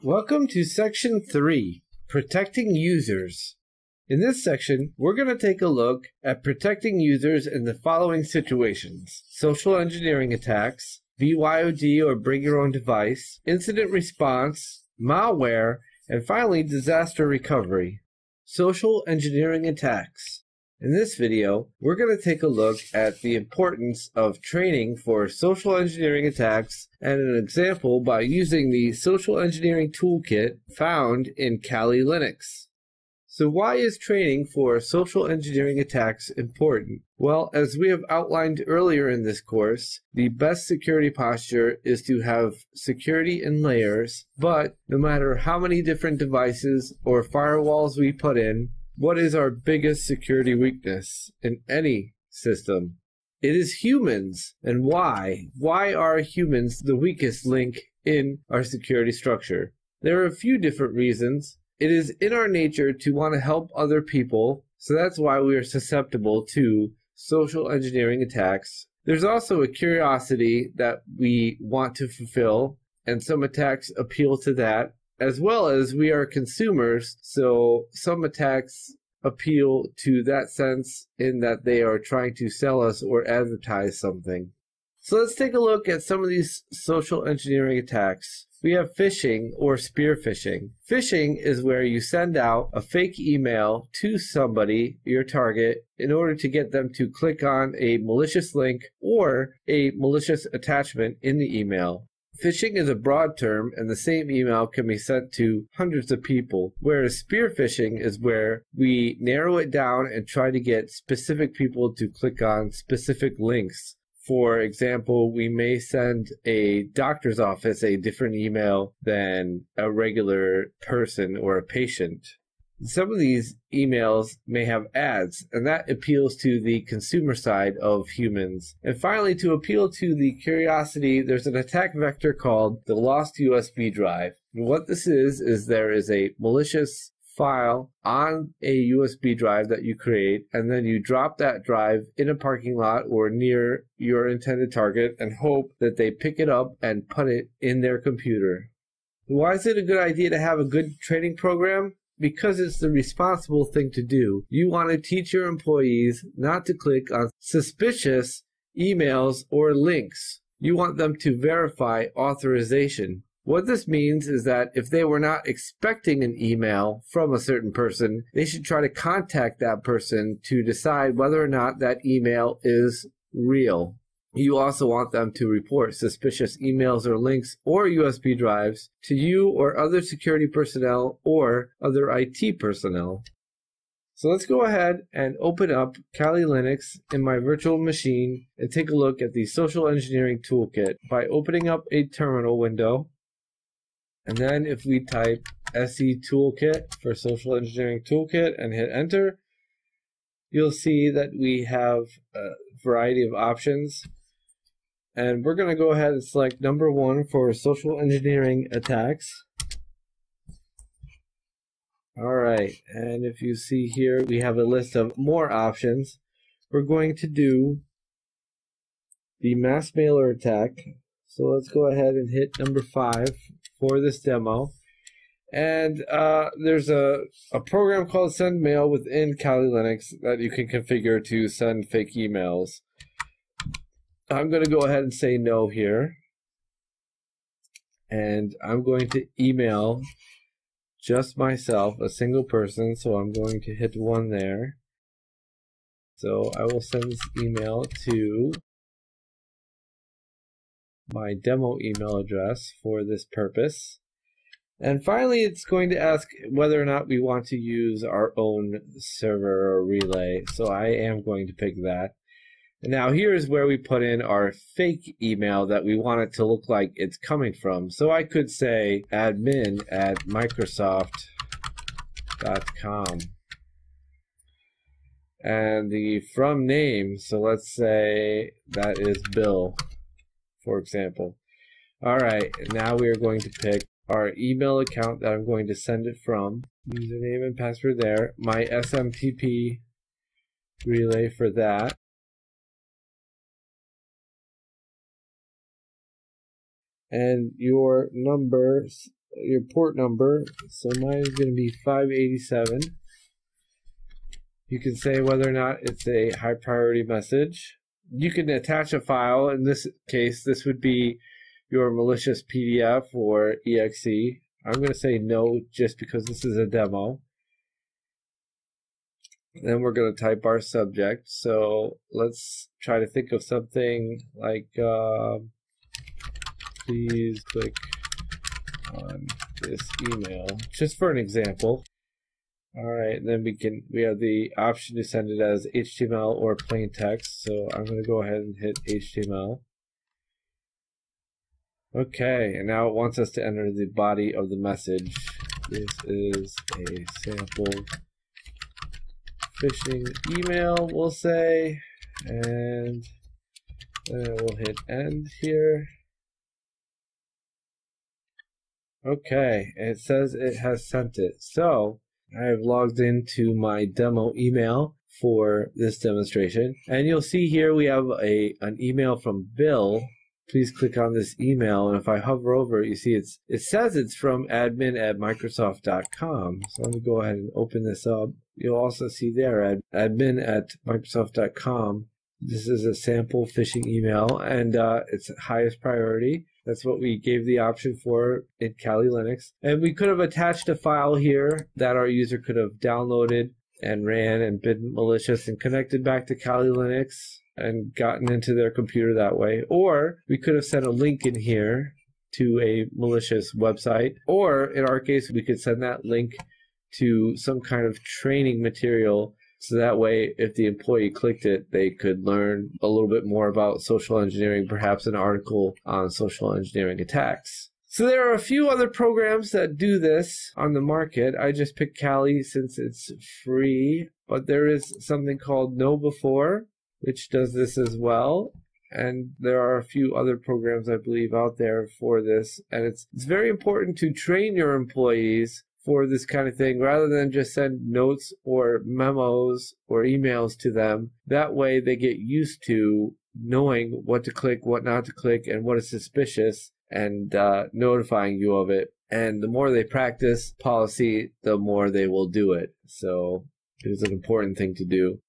Welcome to Section 3, Protecting Users. In this section, we're going to take a look at protecting users in the following situations: social engineering attacks, BYOD or bring your own device, incident response, malware, and finally disaster recovery. Social engineering attacks. In this video, we're going to take a look at the importance of training for social engineering attacks and an example by using the social engineering toolkit found in Kali Linux. So why is training for social engineering attacks important? Well, as we have outlined earlier in this course, the best security posture is to have security in layers, but no matter how many different devices or firewalls we put in, what is our biggest security weakness in any system? It is humans. And why? Why are humans the weakest link in our security structure? There are a few different reasons. It is in our nature to want to help other people, so that's why we are susceptible to social engineering attacks. There's also a curiosity that we want to fulfill, and some attacks appeal to that, as well as we are consumers, so some attacks appeal to that sense in that they are trying to sell us or advertise something. So let's take a look at some of these social engineering attacks. We have phishing or spear phishing. Phishing is where you send out a fake email to somebody, your target, in order to get them to click on a malicious link or a malicious attachment in the email. Phishing is a broad term, and the same email can be sent to hundreds of people, whereas spear phishing is where we narrow it down and try to get specific people to click on specific links. For example, we may send a doctor's office a different email than a regular person or a patient. Some of these emails may have ads, and that appeals to the consumer side of humans. And finally, to appeal to the curiosity, there's an attack vector called the lost USB drive. And what this is there is a malicious file on a USB drive that you create, and then you drop that drive in a parking lot or near your intended target and hope that they pick it up and put it in their computer. Why is it a good idea to have a good training program? Because it's the responsible thing to do. You want to teach your employees not to click on suspicious emails or links. You want them to verify authorization. What this means is that if they were not expecting an email from a certain person, they should try to contact that person to decide whether or not that email is real. You also want them to report suspicious emails or links or USB drives to you or other security personnel or other IT personnel. So let's go ahead and open up Kali Linux in my virtual machine and take a look at the social engineering toolkit by opening up a terminal window. And then if we type SE toolkit for social engineering toolkit and hit enter, you'll see that we have a variety of options. And we're going to go ahead and select number 1 for social engineering attacks. Alright, and if you see here, we have a list of more options. We're going to do the mass mailer attack. So let's go ahead and hit number 5 for this demo. And there's a program called Send Mail within Kali Linux that you can configure to send fake emails. I'm going to go ahead and say no here. And I'm going to email just myself, a single person, so I'm going to hit 1 there. So I will send this email to my demo email address for this purpose. And finally, it's going to ask whether or not we want to use our own server or relay. So I am going to pick that. And now here's where we put in our fake email that we want it to look like it's coming from. So I could say admin@microsoft.com. And the from name, so let's say that is Bill, for example. Alright, now we are going to pick our email account that I'm going to send it from. Username and password there. My SMTP relay for that. and your number your port number. So mine is going to be 587. You can say whether or not it's a high priority message. You can attach a file. In this case, this would be your malicious PDF or exe. I'm going to say no just because this is a demo. Then we're going to type our subject. So let's try to think of something like, please click on this email, just for an example. All right, and then we have the option to send it as HTML or plain text. So I'm going to go ahead and hit HTML. Okay, and now it wants us to enter the body of the message. This is a sample phishing email, we'll say, and then we'll hit end here. Okay, and it says it has sent it. So I have logged into my demo email for this demonstration, and you'll see here we have an email from Bill. Please click on this email, and if I hover over it, you see it says it's from admin@microsoft.com. So let me go ahead and open this up. You'll also see there admin@microsoft.com. This is a sample phishing email, and it's highest priority. That's what we gave the option for in Kali Linux. And we could have attached a file here that our user could have downloaded and ran and been malicious and connected back to Kali Linux and gotten into their computer that way. Or we could have sent a link in here to a malicious website. Or in our case, we could send that link to some kind of training material. So that way, if the employee clicked it, they could learn a little bit more about social engineering, perhaps an article on social engineering attacks. So there are a few other programs that do this on the market. I just picked Kali since it's free, but there is something called KnowBe4, which does this as well. And there are a few other programs, I believe, out there for this. And it's very important to train your employees for this kind of thing, rather than just send notes or memos or emails to them. That way they get used to knowing what to click, what not to click, and what is suspicious, and notifying you of it. And the more they practice policy, the more they will do it. So it is an important thing to do.